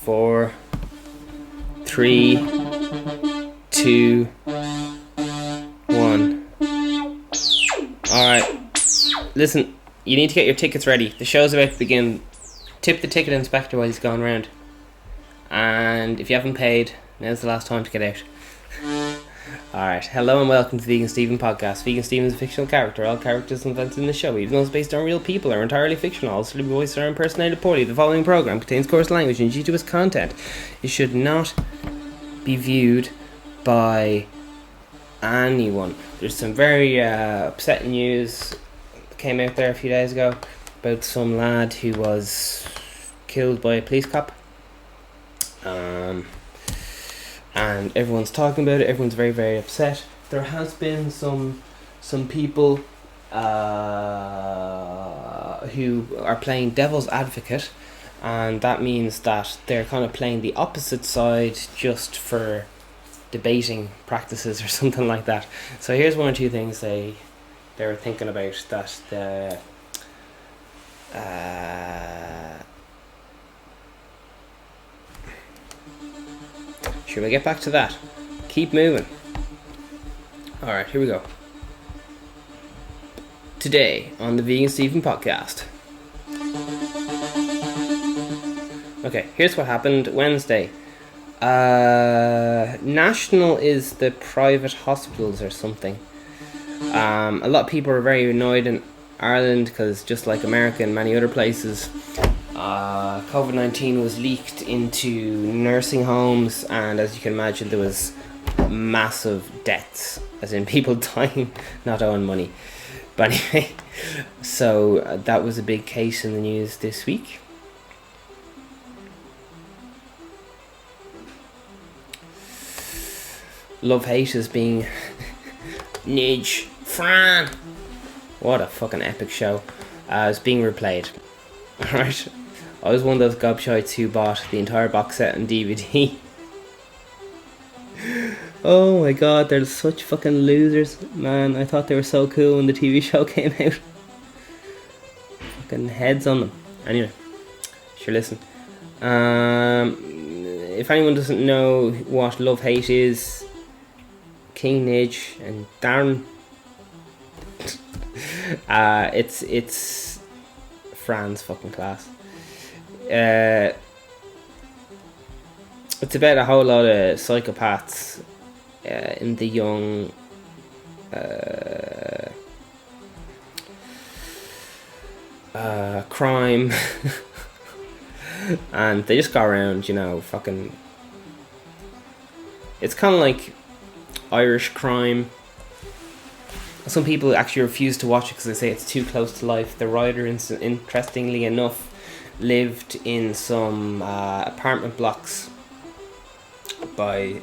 4, 3, 2, 1. Alright, listen, you need to get your tickets ready. The show's about to begin. Tip the ticket inspector while he's going around. And if you haven't paid, now's the last time to get out. Alright, hello and welcome to the Vegan Steven podcast. Vegan Steven is a fictional character. All characters invented in the show, even though it's based on real people, are entirely fictional. All celebrity voices are impersonated poorly. The following program contains coarse language and due to its content, it should not be viewed by anyone. There's some very upsetting news that came out there a few days ago about some lad who was killed by a police cop. And everyone's talking about it. Everyone's very, very upset. There has been some people who are playing devil's advocate, and that means that they're kind of playing the opposite side just for debating practices or something like that. So here's one or two things they were thinking about that the Sure, we'll get back to that. Keep moving. Alright, here we go. Today on the Vegan Steven podcast. Okay, here's what happened Wednesday. National is the private hospitals or something. A lot of people are very annoyed in Ireland because just like America and many other places, COVID-19 was leaked into nursing homes, and as you can imagine there was massive deaths, as in people dying, not owing money. But anyway, so that was a big case in the news this week. Love Hate is being Nidge Fran. What a fucking epic show. It's being replayed. Alright, I was one of those gobshites who bought the entire box set and DVD. Oh my god, they're such fucking losers. Man, I thought they were so cool when the TV show came out. Fucking heads on them. Anyway, sure, listen. If anyone doesn't know what Love Hate is, King Nidge and Darren, it's Fran's fucking class. It's about a whole lot of psychopaths in the young crime and they just go around, you know, fucking. It's kind of like Irish crime. Some people actually refuse to watch it because they say it's too close to life. The writer, interestingly enough, lived in some apartment blocks by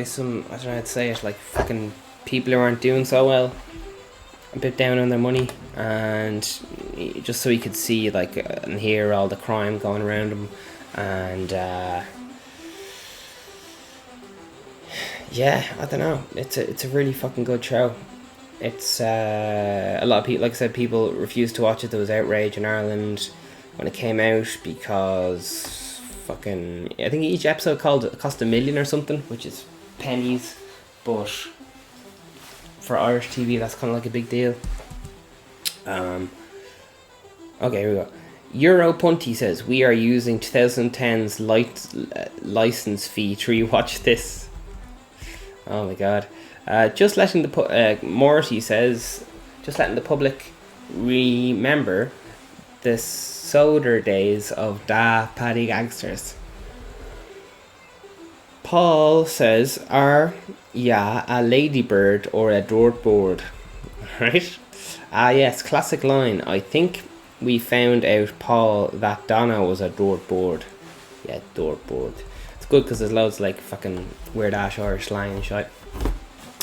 some, I don't know how to say it, like fucking people who aren't doing so well, a bit down on their money, and just so he could see like and hear all the crime going around him. And yeah, I don't know, it's a really fucking good show. It's a lot of people, like I said, people refused to watch it. There was outrage in Ireland when it came out because fucking, I think each episode cost $1 million or something, which is pennies, but for Irish TV that's kind of like a big deal. Okay, here we go. Euro Punty says, we are using 2010's license fee to rewatch this. Oh my god. Just letting the Morty says, just letting the public remember the soda days of Da Paddy Gangsters. Paul says, are ya a ladybird or a dartboard? Right? Yes, classic line. I think we found out, Paul, that Donna was a dartboard. Yeah, dartboard. It's good because there's loads of like fucking weird ass Irish slang and shit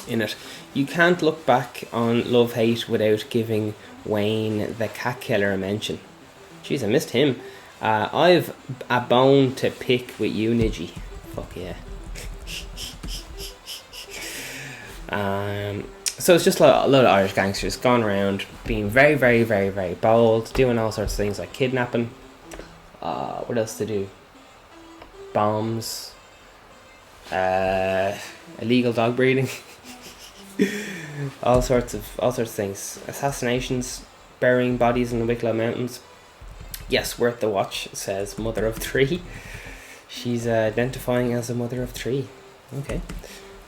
in it. You can't look back on Love Hate without giving Wayne the cat killer a mention. Jeez, I missed him. I've a bone to pick with you, Nidgy. Fuck yeah. So it's just a lot of Irish gangsters going around being very, very, very, very bold, doing all sorts of things like kidnapping. What else to do? Bombs. Illegal dog breeding. all sorts of things. Assassinations, burying bodies in the Wicklow Mountains. Yes, worth the watch, says mother of 3. She's identifying as a mother of 3. Okay,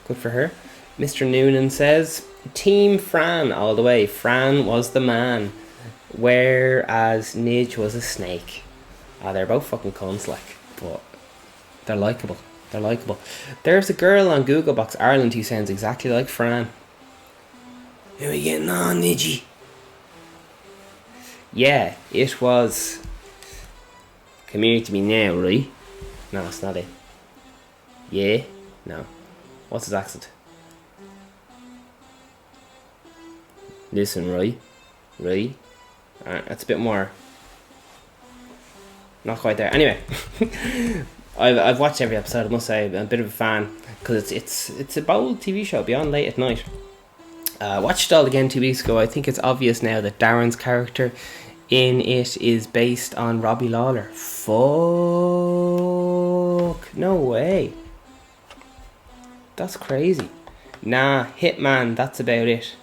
good for her. Mr. Noonan says, Team Fran all the way. Fran was the man, whereas Nidge was a snake. They're both fucking cunts, like, but they're likeable. They're likeable. There's a girl on Googlebox Ireland who sounds exactly like Fran. How are we getting on, Nidgy? Yeah, it was. Come here to me now, right? No, it's not it. Yeah? No. What's his accent? Listen, right? Right? That's a bit more. Not quite there. Anyway, I've watched every episode. I must say, I'm a bit of a fan because it's a bold TV show. Beyond late at night. Watched it all again 2 weeks ago. I think it's obvious now that Darren's character in it is based on Robbie Lawler. Fuck, no way. That's crazy. Nah, Hitman. That's about it.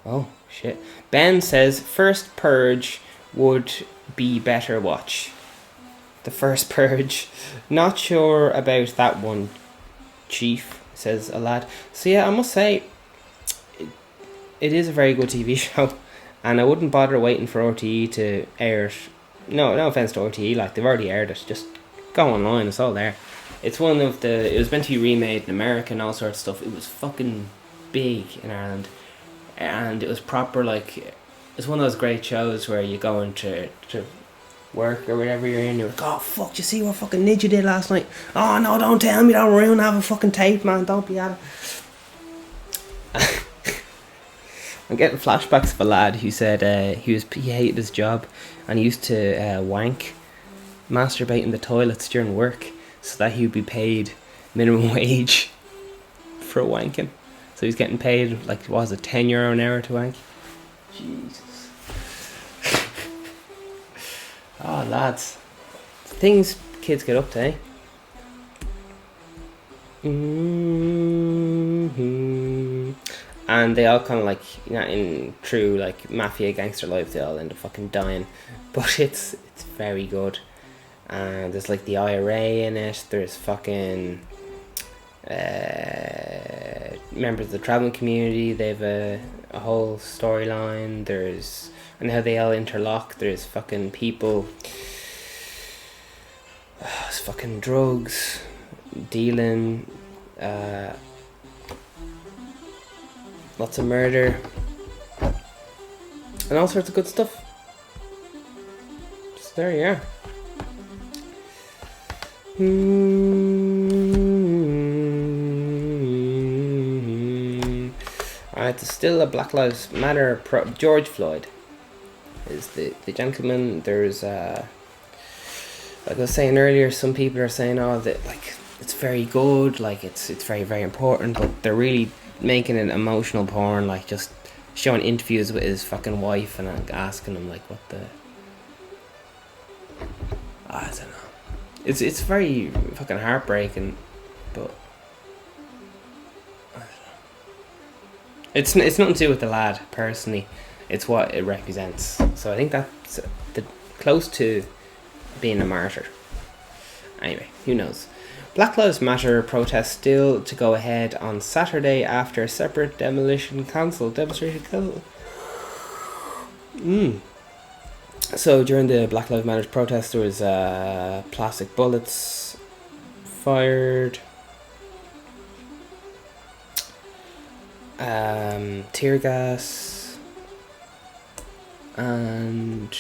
Oh shit. Ben says first Purge would be better watch. The first Purge. Not sure about that one, Chief, says a lad. So yeah, I must say it is a very good TV show, and I wouldn't bother waiting for RTE to air it. No offense to RTE, like they've already aired it. Just go online, it's all there. It's one of the. It was meant to be remade in America and all sorts of stuff. It was fucking big in Ireland. And it was proper, like, it's one of those great shows where you go into work or whatever you're in, you're like, oh fuck, you see what fucking Ninja did last night? Oh no, don't tell me, don't ruin, have a fucking tape, man, don't be at it. I'm getting flashbacks of a lad who said he hated his job and he used to masturbate in the toilets during work so that he would be paid minimum wage for wanking. So he's getting paid, like, what was it, €10 an hour to wank? Jesus. Oh, lads. Things kids get up to, eh? Mm-hmm. And they all kind of, like, you know, in true, like, mafia gangster life, they all end up fucking dying. But it's very good. And there's, like, the IRA in it. There's fucking... members of the traveling community. They have a whole storyline. There's and how they all interlock. There's fucking people. It's fucking drugs, dealing, lots of murder, and all sorts of good stuff. So there you are. There's still a Black Lives Matter George Floyd is the gentleman. There's like I was saying earlier, some people are saying, oh, that, like, it's very good, like it's very, very important, but they're really making it emotional porn, like just showing interviews with his fucking wife and asking him, like, what the... I don't know. It's very fucking heartbreaking, but I don't know. It's nothing to do with the lad personally. It's what it represents. So I think that's close to being a martyr. Anyway, who knows? Black Lives Matter protests still to go ahead on Saturday after separate demonstration cancelled. So during the Black Lives Matter protest, there was plastic bullets fired, tear gas, and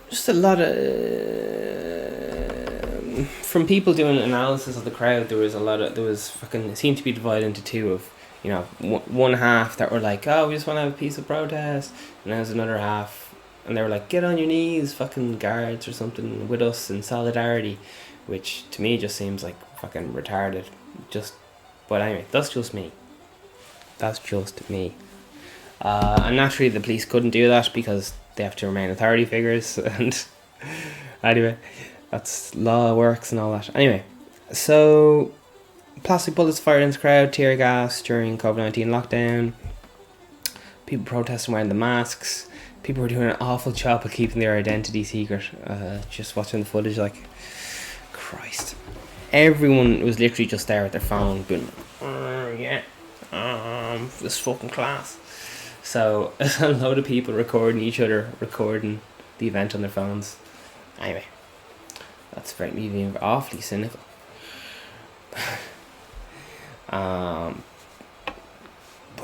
just a lot of from people doing analysis of the crowd. There was fucking, it seemed to be divided into two of, you know, one half that were like, oh, we just want to have a peaceful protest, and then there's another half, and they were like, get on your knees, fucking guards or something, with us in solidarity, which to me just seems like fucking retarded. Just But anyway, that's just me. And naturally the police couldn't do that because they have to remain authority figures. And anyway, that's law works and all that. Anyway, so plastic bullets fired into the crowd, tear gas during COVID-19 lockdown, people protesting wearing the masks, people were doing an awful job of keeping their identity secret. Just watching the footage, like, Christ, everyone was literally just there with their phone being this fucking class. So a load of people recording each other, recording the event on their phones. Anyway, that's very even awfully cynical. But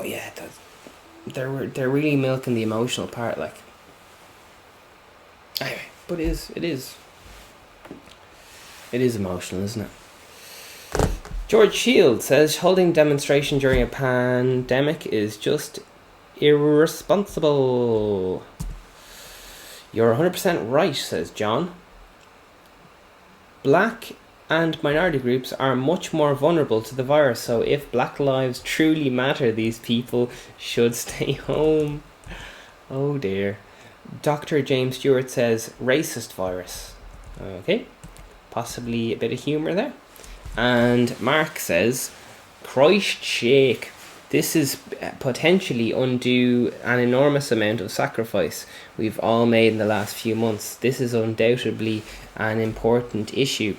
yeah, they're really milking the emotional part, like. Anyway, but it is emotional, isn't it? George Shield says holding demonstration during a pandemic is just irresponsible. You're 100% right, says John. Black and minority groups are much more vulnerable to the virus, so if black lives truly matter, these people should stay home. Oh dear. Dr. James Stewart says racist virus. Okay, possibly a bit of humour there. And Mark says Christshake, this is potentially undue an enormous amount of sacrifice we've all made in the last few months. This is undoubtedly an important issue.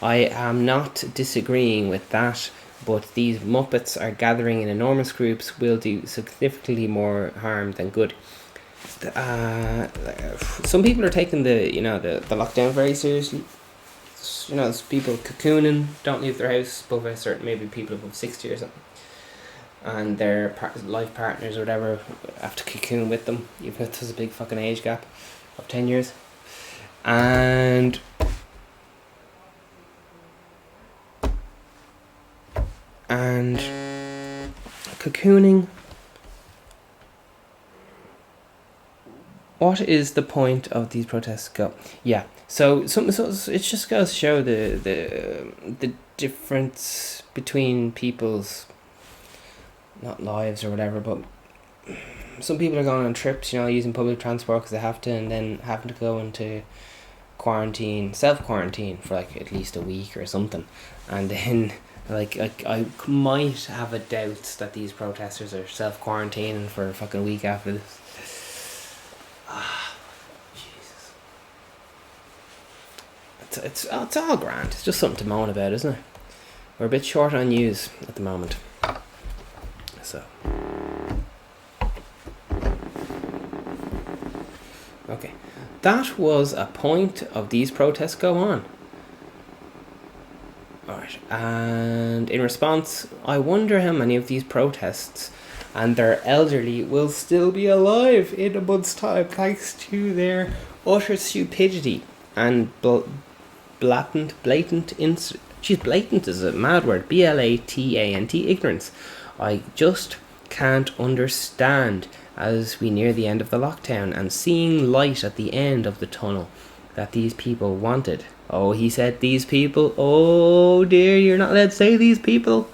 I am not disagreeing with that, but these Muppets are gathering in enormous groups will do significantly more harm than good. Some people are taking the lockdown very seriously. You know, there's people cocooning, don't leave their house above a certain, maybe people above 60 or something, and their life partners or whatever have to cocoon with them, even if there's a big fucking age gap of 10 years. And cocooning, what is the point of these protests go? Yeah, so it just goes to show the difference between people's, not lives or whatever, but some people are going on trips, using public transport because they have to, and then having to go into self-quarantine for like at least a week or something, and then like I might have a doubt that these protesters are self-quarantining for a fucking week after this. Jesus. It's all grand. It's just something to moan about, isn't it? We're a bit short on news at the moment. So. Okay. That was a point of these protests go on. Alright. And in response, I wonder how many of these protests and their elderly will still be alive in a month's time thanks to their utter stupidity and blatant blatant is a mad word, BLATANT, ignorance. I just can't understand, as we near the end of the lockdown and seeing light at the end of the tunnel, that these people wanted. Oh, he said these people. Oh dear, you're not allowed to say these people.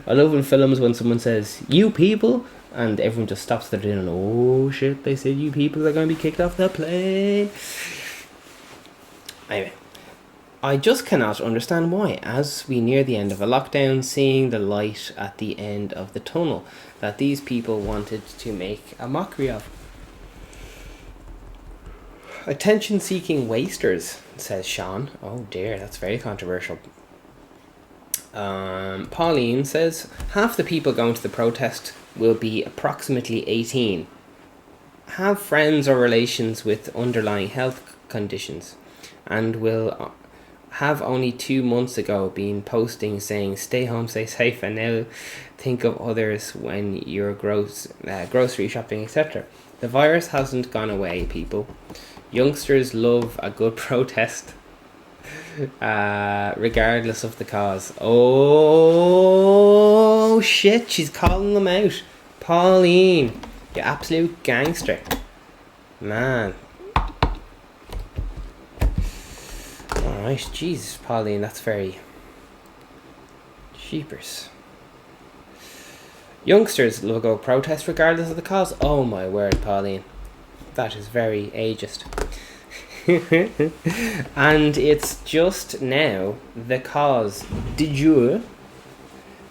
I love in films when someone says you people and everyone just stops their doing, oh shit, they said you people are going to be kicked off the plane. Anyway, I just cannot understand why, as we near the end of a lockdown, seeing the light at the end of the tunnel, that these people wanted to make a mockery of. Attention-seeking wasters, says Sean. Oh dear, that's very controversial. Pauline says, half the people going to the protest will be approximately 18, have friends or relations with underlying health conditions, and will have only 2 months ago been posting saying stay home, stay safe, and now think of others when you're grocery shopping, etc. The virus hasn't gone away, people. Youngsters love a good protest, regardless of the cause. Oh shit, she's calling them out. Pauline, you absolute gangster. Man. Alright, Jesus, Pauline, that's very Sheepers. Youngsters will go protest regardless of the cause. Oh my word, Pauline. That is very ageist. And it's just now the cause du jour.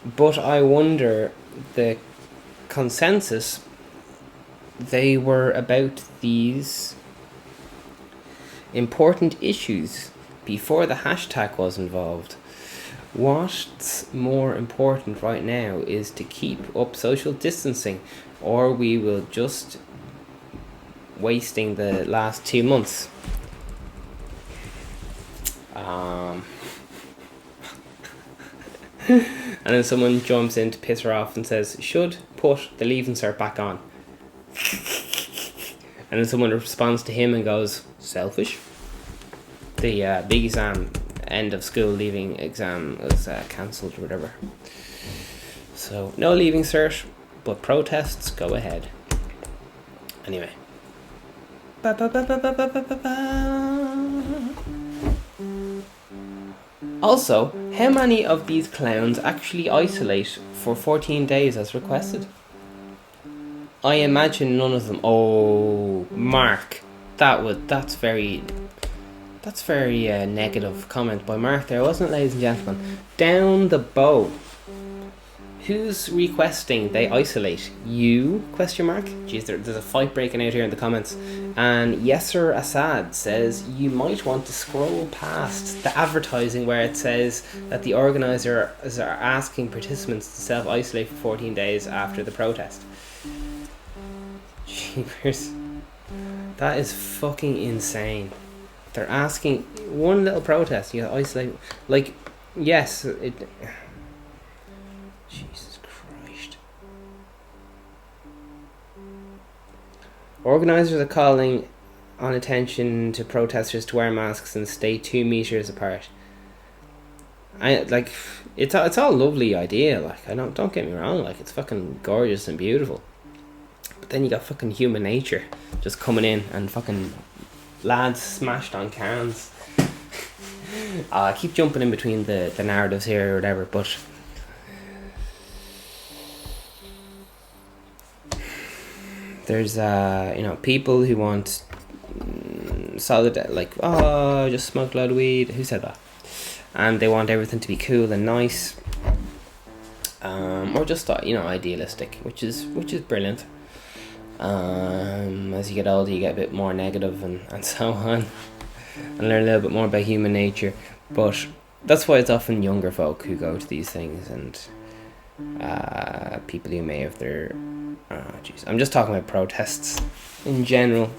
But I wonder, the consensus, they were about these important issues before the hashtag was involved. What's more important right now is to keep up social distancing, or we will just wasting the last 2 months. And then someone jumps in to piss her off and says, should put the leaving cert back on. And then someone responds to him and goes, selfish. The big exam, end of school leaving exam was cancelled or whatever. So no leaving cert, but protests go ahead. Anyway. Also, how many of these clowns actually isolate for 14 days as requested? I imagine none of them. Oh, Mark, that's very negative comment by Mark there, wasn't it, ladies and gentlemen? Down the bow. Who's requesting they isolate? You? Question mark. Jeez, there's a fight breaking out here in the comments. And Yasser Assad says you might want to scroll past the advertising where it says that the organisers are asking participants to self-isolate for 14 days after the protest. Jeepers. That is fucking insane. They're asking one little protest, you isolate. Like, yes, it... Jesus Christ. Organisers are calling on attention to protesters to wear masks and stay 2 meters apart. It's all a lovely idea. Like, don't get me wrong. Like, it's fucking gorgeous and beautiful. But then you got fucking human nature just coming in and fucking lads smashed on cans. I keep jumping in between the narratives here or whatever, but there's people who want solid, like, oh, just smoked a load of weed. Who said that? And they want everything to be cool and nice, or just idealistic, which is brilliant. As you get older, you get a bit more negative and so on, and learn a little bit more about human nature. But that's why it's often younger folk who go to these things, and people who may have their I'm just talking about protests in general.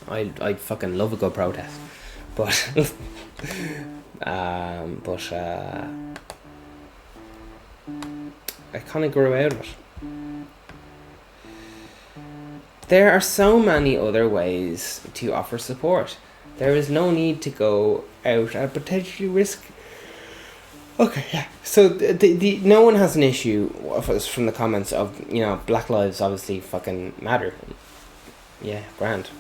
I fucking love a good protest, but I kind of grew out of it. There are so many other ways to offer support. There is no need to go out and potentially risk. Okay, yeah. So the no one has an issue from the comments of, Black lives obviously fucking matter. Yeah, grand.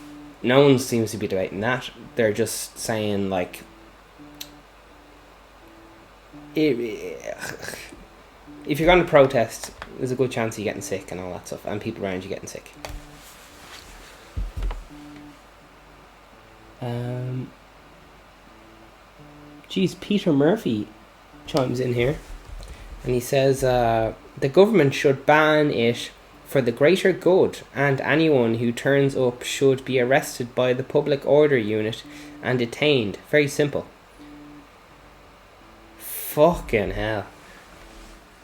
No one seems to be debating that. They're just saying, like, if you're going to protest, there's a good chance of you getting sick and all that stuff, and people around you getting sick. Peter Murphy chimes in here, and he says the government should ban it for the greater good, and anyone who turns up should be arrested by the public order unit and detained. Very simple. Fucking hell.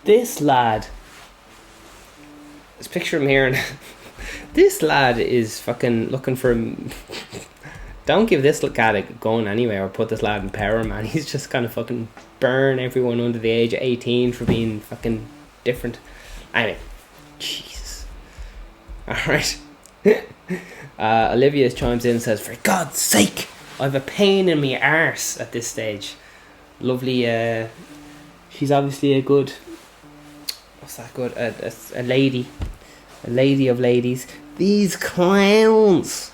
This lad, let's picture him here, and this lad is fucking looking for don't give this lad a gun anyway, or put this lad in power, man. He's just gonna fucking burn everyone under the age of 18 for being fucking different. Anyway, Jesus. Alright. Olivia chimes in and says, for God's sake, I have a pain in my arse at this stage. Lovely, she's obviously a good, what's that good, a lady of ladies. These clowns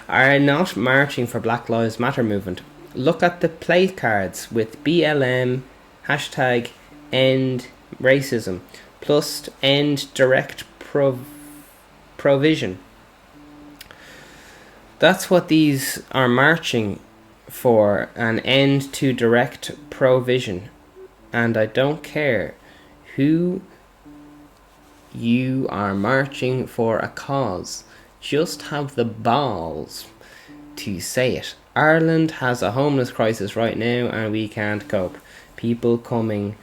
are not marching for Black Lives Matter movement. Look at the play cards with BLM, Hashtag end racism. Plus end direct provision. That's what these are marching for, an end to direct provision. And I don't care who you are marching for a cause. Just have the balls to say it. Ireland has a homeless crisis right now and we can't cope. People coming,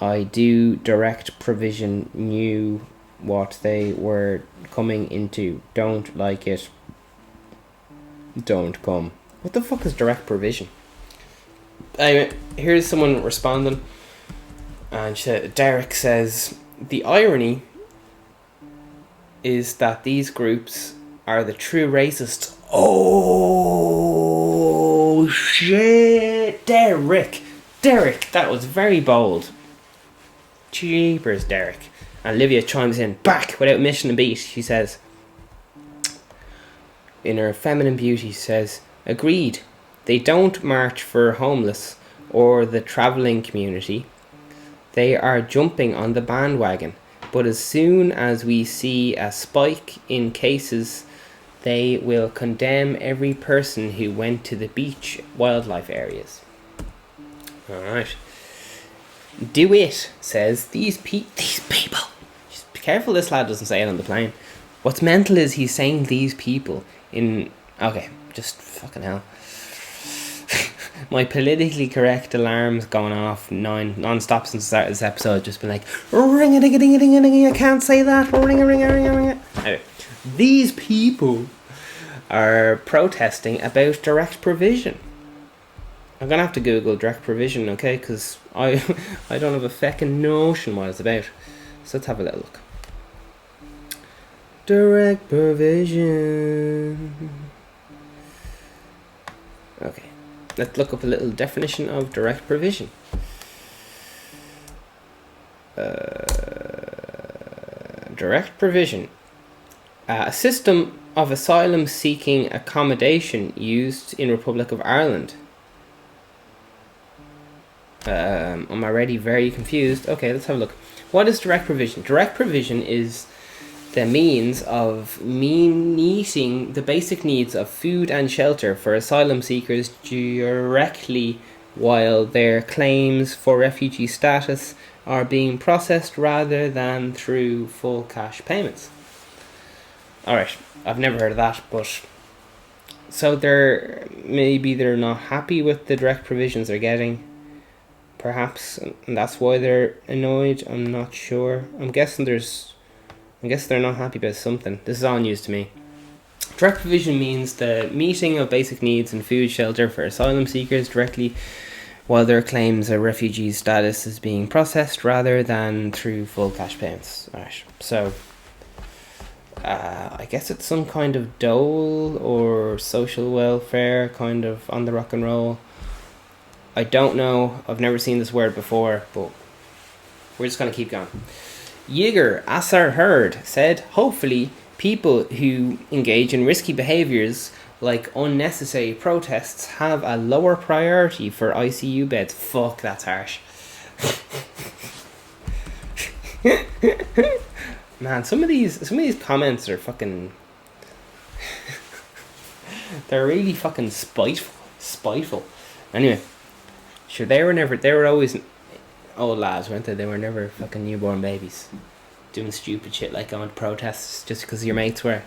I do direct provision, knew what they were coming into. Don't like it. Don't come. What the fuck is direct provision? Anyway, here's someone responding. And Derek says, the irony is that these groups are the true racists. Oh shit, Derek, that was very bold. Jeepers, Derek. And Olivia chimes in, back without missing a beat. She says, in her feminine beauty, says, agreed. They don't march for homeless or the travelling community. They are jumping on the bandwagon. But as soon as we see a spike in cases, they will condemn every person who went to the beach wildlife areas. Alright. DeWitt says, these people. Just be careful this lad doesn't say it on the plane. What's mental is he's saying these people in... Okay, just fucking hell. My politically correct alarm's gone off non-stop since the start of this episode. Just been like, ring-a-ding-a-ding-a-ding-a-ding, I can't say that. Ring-a-ring-a-ring-a-ring-a. Anyway, these people are protesting about direct provision. I'm going to have to Google direct provision, okay? Because I don't have a feckin' notion what it's about. So let's have a little look. Direct provision. Okay. Let's look up a little definition of direct provision. Direct provision. A system of asylum-seeking accommodation used in Republic of Ireland. I'm already very confused. Okay, let's have a look. What is direct provision? Direct provision is the means of meeting the basic needs of food and shelter for asylum seekers directly while their claims for refugee status are being processed rather than through full cash payments. Alright, I've never heard of that, but so they're not happy with the direct provisions they're getting, perhaps, and that's why they're annoyed. I'm not sure. I guess they're not happy about something. This is all news to me. Direct provision means the meeting of basic needs and food, shelter for asylum seekers directly while their claims of refugee status is being processed rather than through full cash payments. Alright, so I guess it's some kind of dole or social welfare kind of on the rock and roll. I don't know. I've never seen this word before, but we're just going to keep going. Yiger Asar Hurd said, hopefully people who engage in risky behaviours like unnecessary protests have a lower priority for ICU beds. Fuck, that's harsh. Man, some of these comments are fucking they're really fucking spiteful. Anyway, sure, they were always old lads, weren't they? They were never fucking newborn babies doing stupid shit like going to protests just because your mates were.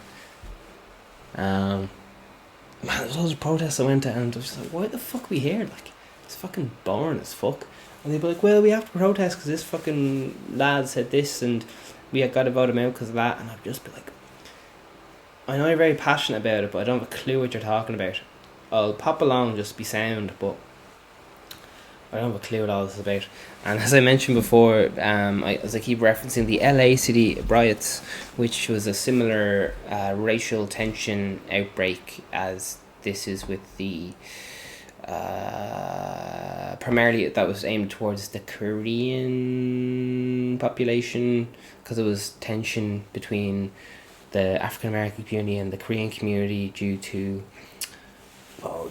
Man, there's loads of protests I went to and I was just like, why the fuck are we here? Like, it's fucking boring as fuck. And they'd be like, well, we have to protest because this fucking lad said this and we got to vote him out because of that. And I'd just be like, I know you're very passionate about it, but I don't have a clue what you're talking about. I'll pop along, just be sound, but I don't have a clue what all this is about. And as I mentioned before, as I keep referencing the LA city riots, which was a similar racial tension outbreak as this is with the primarily that was aimed towards the Korean population, because it was tension between the African American community and the Korean community due to oh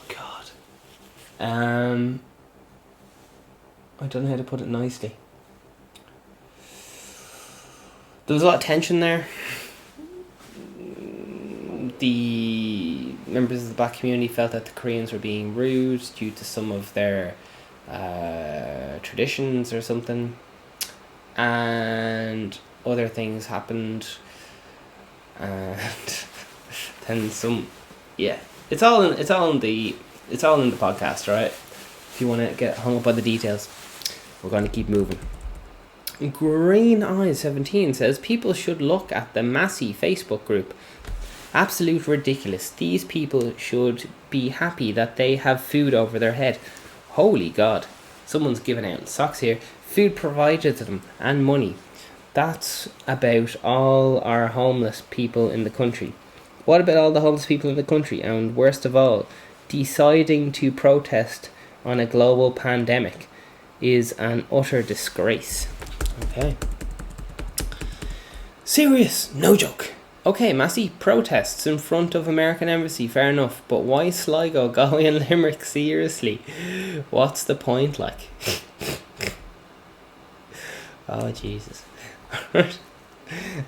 God, I don't know how to put it nicely. There was a lot of tension there. The members of the black community felt that the Koreans were being rude due to some of their traditions or something, and other things happened, and then some. Yeah, it's all in the podcast, right? If you want to get hung up by the details, we're going to keep moving. Green Eyes 17 says people should look at the Massey Facebook group. Absolute ridiculous. These people should be happy that they have food over their head. Holy God. Someone's giving out socks here. Food provided to them and money. That's about all our homeless people in the country. What about all the homeless people in the country? And worst of all, deciding to protest on a global pandemic is an utter disgrace. Okay. Serious, no joke. Okay, Massey, protests in front of American Embassy, fair enough. But why Sligo, Galway and Limerick, seriously? What's the point, like? Oh, Jesus.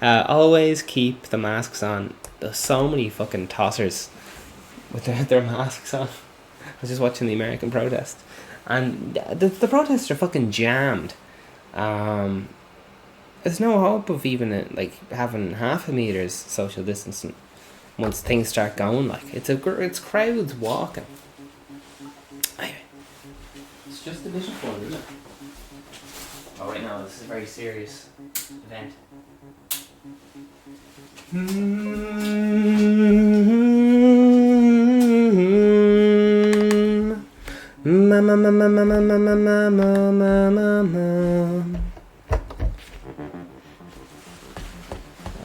Always keep the masks on. There's so many fucking tossers with their masks on. I was just watching the American protest. And the protests are fucking jammed. There's no hope of even having half a meter's social distancing once things start going. Like it's crowds walking. Anyway, it's just a bit of fun, isn't it? Oh, right now this is a very serious event.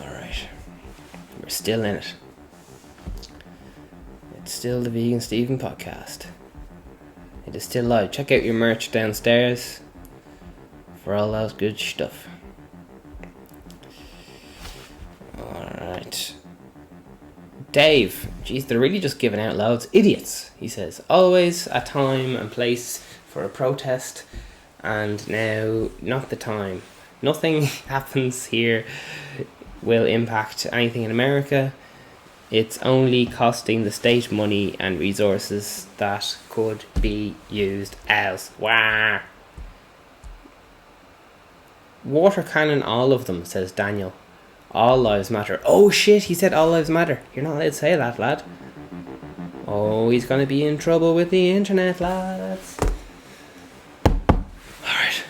Alright. We're still in it. It's still the Vegan Steven podcast. It is still live. Check out your merch downstairs for all that good stuff. Alright. Dave, geez, they're really just giving out loads. Idiots, he says. Always a time and place for a protest, and now not the time. Nothing happens here will impact anything in America. It's only costing the state money and resources that could be used elsewhere. Water cannon all of them, says Daniel. All lives matter. Oh shit, he said all lives matter. You're not allowed to say that, lad. Oh, he's gonna be in trouble with the internet, lads. Alright.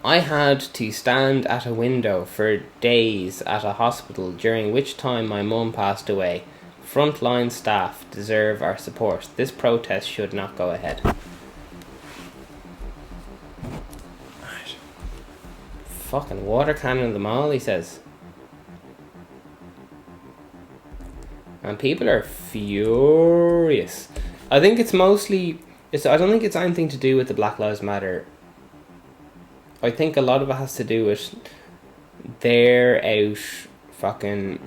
I had to stand at a window for days at a hospital, during which time my mum passed away. Frontline staff deserve our support. This protest should not go ahead. Fucking water cannon them all, he says. And people are furious. I think it's mostly... I don't think it's anything to do with the Black Lives Matter. I think a lot of it has to do with they're out fucking...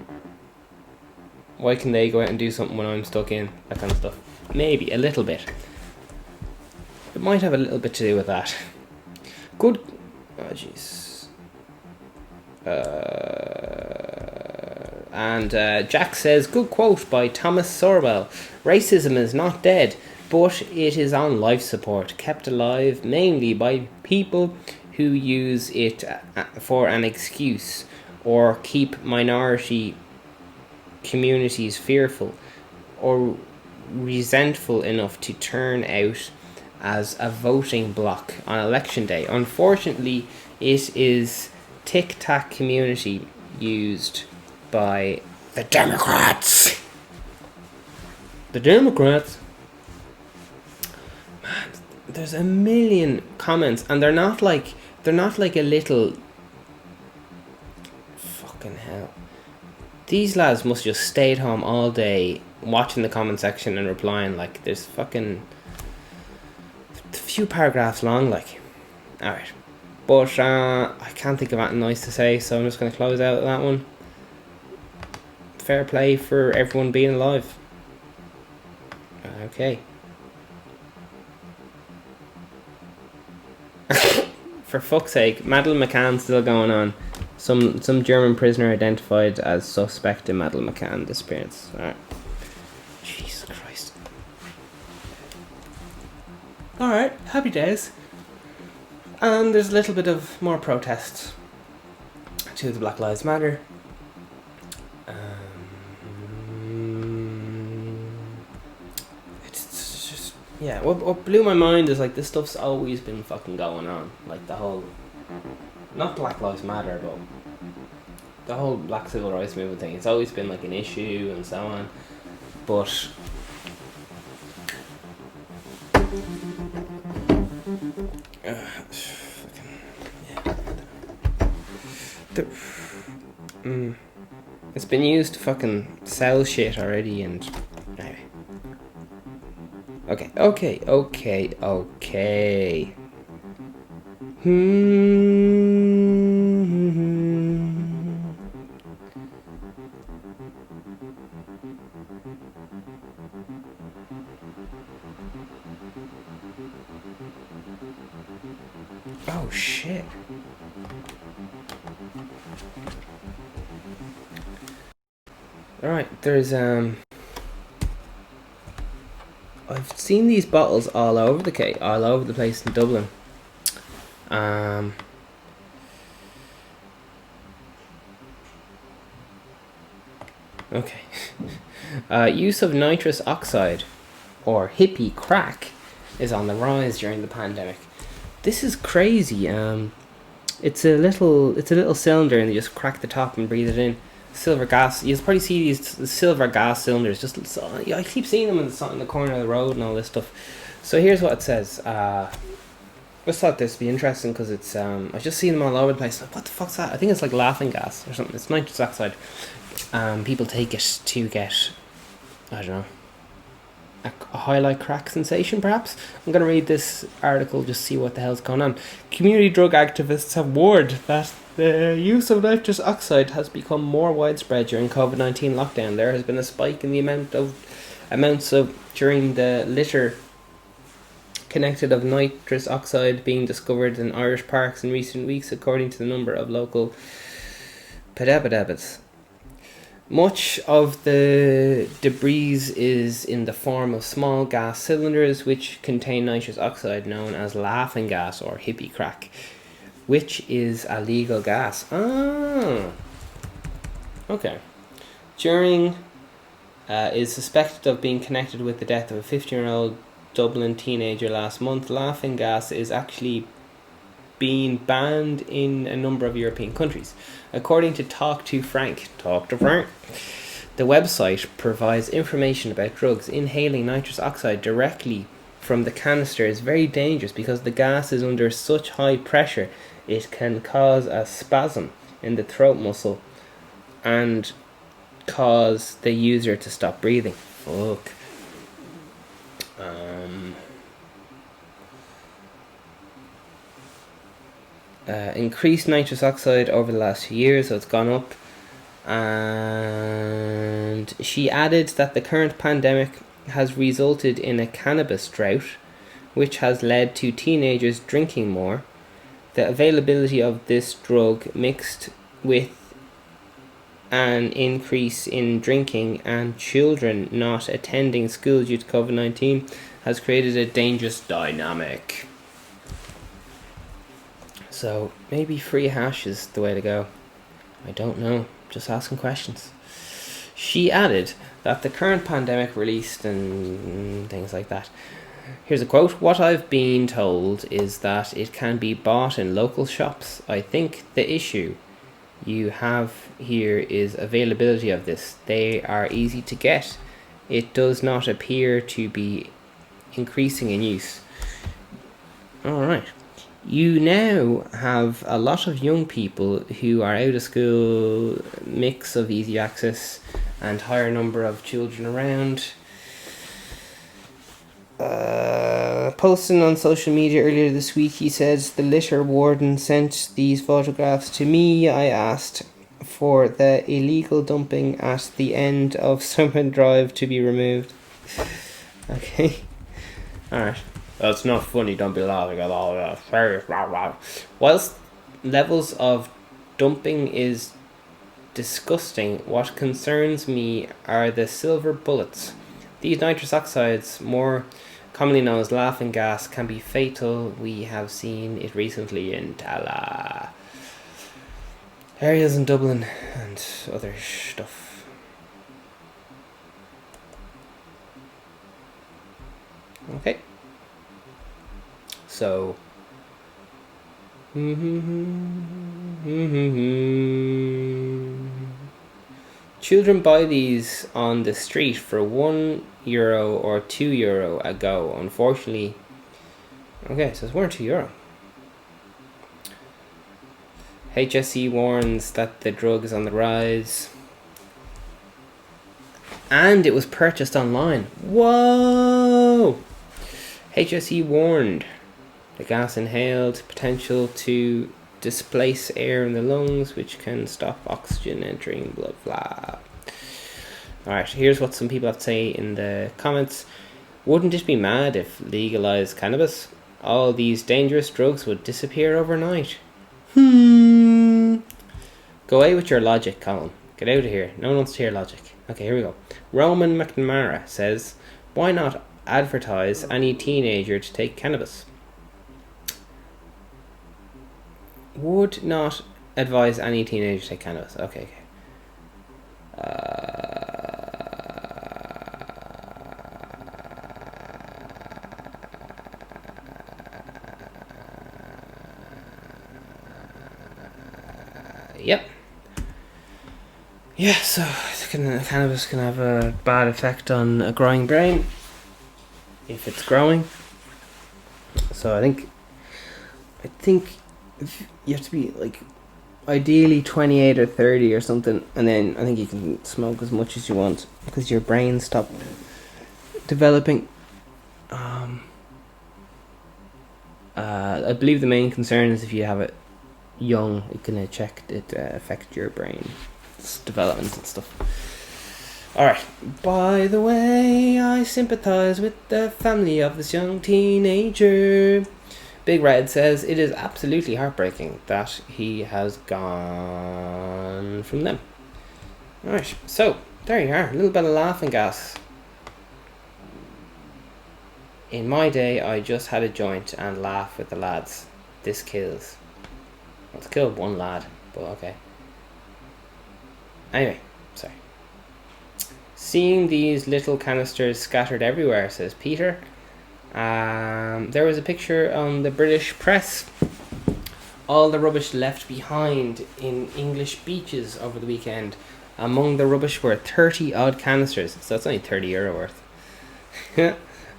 Why can they go out and do something when I'm stuck in? That kind of stuff. Maybe, a little bit. It might have a little bit to do with that. Good... Oh, jeez. Jack says, good quote by Thomas Sorwell. Racism is not dead, but it is on life support, kept alive mainly by people who use it for an excuse or keep minority communities fearful or resentful enough to turn out as a voting bloc on election day. Unfortunately, it is tic-tac community used by the Democrats. The Democrats. Man, there's a million comments, and they're not like a little. Fucking hell. These lads must just stay at home all day, watching the comment section and replying. Like, there's fucking a few paragraphs long. Like, all right. But I can't think of anything nice to say, so I'm just going to close out that one. Fair play for everyone being alive. Okay. For fuck's sake, Madeleine McCann's still going on. Some German prisoner identified as suspect in Madeleine McCann disappearance. Alright. Jesus Christ. Alright, happy days. And there's a little bit of more protests to the Black Lives Matter. It's just, yeah, what blew my mind is like this stuff's always been fucking going on. Like the whole, not Black Lives Matter, but the whole Black Civil Rights Movement thing. It's always been like an issue and so on. But it's been used to fucking sell shit already, and anyway. Okay. Oh shit. Alright, there's I've seen these bottles all over the place in Dublin. Okay. Use of nitrous oxide or Hippy Crack is on the rise during the pandemic. This is crazy. It's a little cylinder, and you just crack the top and breathe it in. Silver gas. You'll probably see these silver gas cylinders. I keep seeing them in the corner of the road and all this stuff. So here's what it says. I just thought this would be interesting because it's I've just seen them all over the place. Like, what the fuck's that? I think it's like laughing gas or something. It's nitrous oxide. People take it to get, I don't know, a highlight crack sensation perhaps. I'm going to read this article, just see what the hell's going on. Community drug activists have warned that the use of nitrous oxide has become more widespread during COVID-19 lockdown. There has been a spike in the amounts of during the litter connected of nitrous oxide being discovered in Irish parks in recent weeks, according to the number of local pedabadabits. Much of the debris is in the form of small gas cylinders which contain nitrous oxide, known as laughing gas or Hippy Crack, which is a legal gas. Okay. Is suspected of being connected with the death of a 15-year-old Dublin teenager last month. Laughing gas is actually being banned in a number of European countries. According to Talk to Frank, the website provides information about drugs. Inhaling nitrous oxide directly from the canister is very dangerous because the gas is under such high pressure it can cause a spasm in the throat muscle and cause the user to stop breathing. Fuck. Increased nitrous oxide over the last few years, so it's gone up. And she added that the current pandemic has resulted in a cannabis drought, which has led to teenagers drinking more. The availability of this drug mixed with an increase in drinking and children not attending school due to COVID-19 has created a dangerous dynamic. So maybe free hash is the way to go. I don't know. Just asking questions. She added that the current pandemic released and things like that. Here's a quote. What I've been told is that it can be bought in local shops. I think the issue you have here is availability of this. They are easy to get. It does not appear to be increasing in use. Alright. You now have a lot of young people who are out of school, mix of easy access and higher number of children around. Posting on social media earlier this week, he says, the litter warden sent these photographs to me. I asked for the illegal dumping at the end of Summer Drive to be removed. Okay. Alright. That's not funny, don't be laughing at all. Whilst levels of dumping is disgusting, what concerns me are the silver bullets. These nitrous oxides, more commonly known as laughing gas, can be fatal. We have seen it recently in Tala areas in Dublin and other stuff. Okay. So children buy these on the street for €1 or €2 a go. Unfortunately, okay, so it's €1 or €2. HSE warns that the drug is on the rise. And it was purchased online. Whoa! HSE warned the gas inhaled potential to displace air in the lungs, which can stop oxygen entering blood. Blah. Alright, here's what some people have to say in the comments. Wouldn't it be mad if legalized cannabis? All these dangerous drugs would disappear overnight. Go away with your logic, Colin. Get out of here. No one wants to hear logic. Okay, here we go. Roman McNamara says, why not advertise any teenager to take cannabis? Would not advise any teenager to take cannabis. Okay. Yep. Yeah, so cannabis can have a bad effect on a growing brain if it's growing. So I think you have to be like ideally 28 or 30 or something, and then I think you can smoke as much as you want because your brain stopped developing. I believe the main concern is if you have it young, it can affect your brain's development and stuff. Alright, by the way, I sympathise with the family of this young teenager. Big Red says it is absolutely heartbreaking that he has gone from them. Alright, so there you are, a little bit of laughing gas. In my day, I just had a joint and laugh with the lads. This kills. Well, it's killed one lad, but okay. Anyway, sorry. Seeing these little canisters scattered everywhere, says Peter. There was a picture on the British press. All the rubbish left behind in English beaches over the weekend. Among the rubbish were 30 odd canisters, so that's only €30 worth,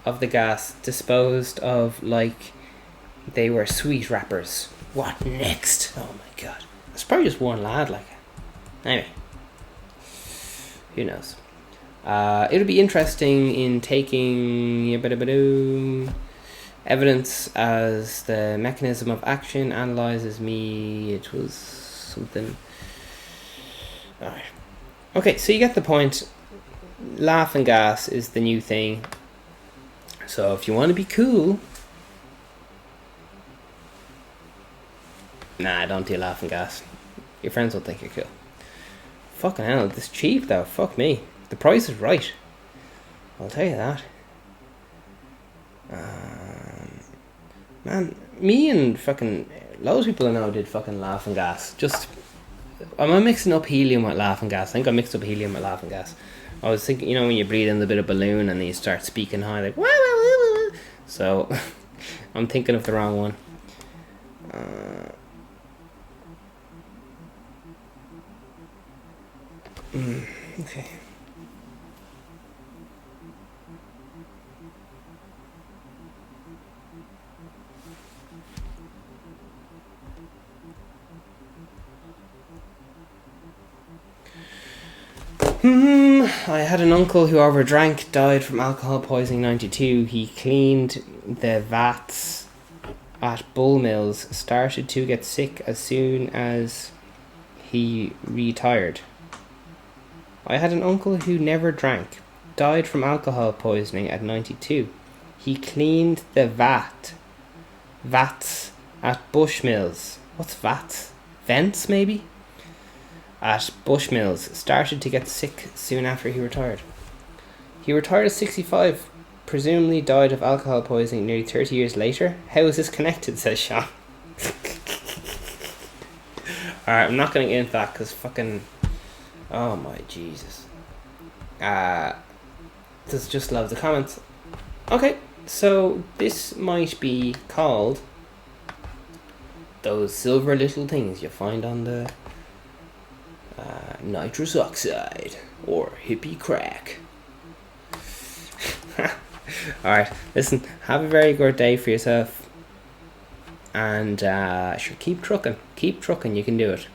of the gas, disposed of like they were sweet wrappers. What next? Oh my god. It's probably just one lad, like. Anyway. Who knows? It'll be interesting in taking evidence as the mechanism of action analyzes me. It was something. Alright. Okay, so you get the point. Laughing gas is the new thing. So if you want to be cool, nah, don't do laughing gas. Your friends will think you're cool. Fucking hell, this cheap though. Fuck me. The price is right. I'll tell you that. Man, me and fucking loads of people I know did fucking laughing gas. Just, am I mixing up helium with laughing gas? I think I mixed up helium with laughing gas. I was thinking, you know, when you breathe in the bit of balloon and then you start speaking high, like, wah, wah, wah, wah. So, I'm thinking of the wrong one. Okay. I had an uncle who overdrank, died from alcohol poisoning 92. He cleaned the vats at Bull Mills, started to get sick as soon as he retired. I had an uncle who never drank, died from alcohol poisoning at 92. He cleaned the vats at Bushmills. What's vats? Vents, maybe? At Bushmills. Started to get sick soon after he retired. He retired at 65. Presumably died of alcohol poisoning nearly 30 years later. How is this connected, says Sean. Alright, I'm not going to get into that because fucking... Oh my Jesus. There's just loads of comments. Okay, so this might be called those silver little things you find on the nitrous oxide or Hippy Crack. Alright, listen, have a very good day for yourself. And sure, keep trucking. Keep trucking, you can do it.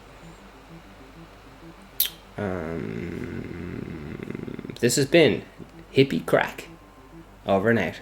This has been Hippy Crack. Over and out.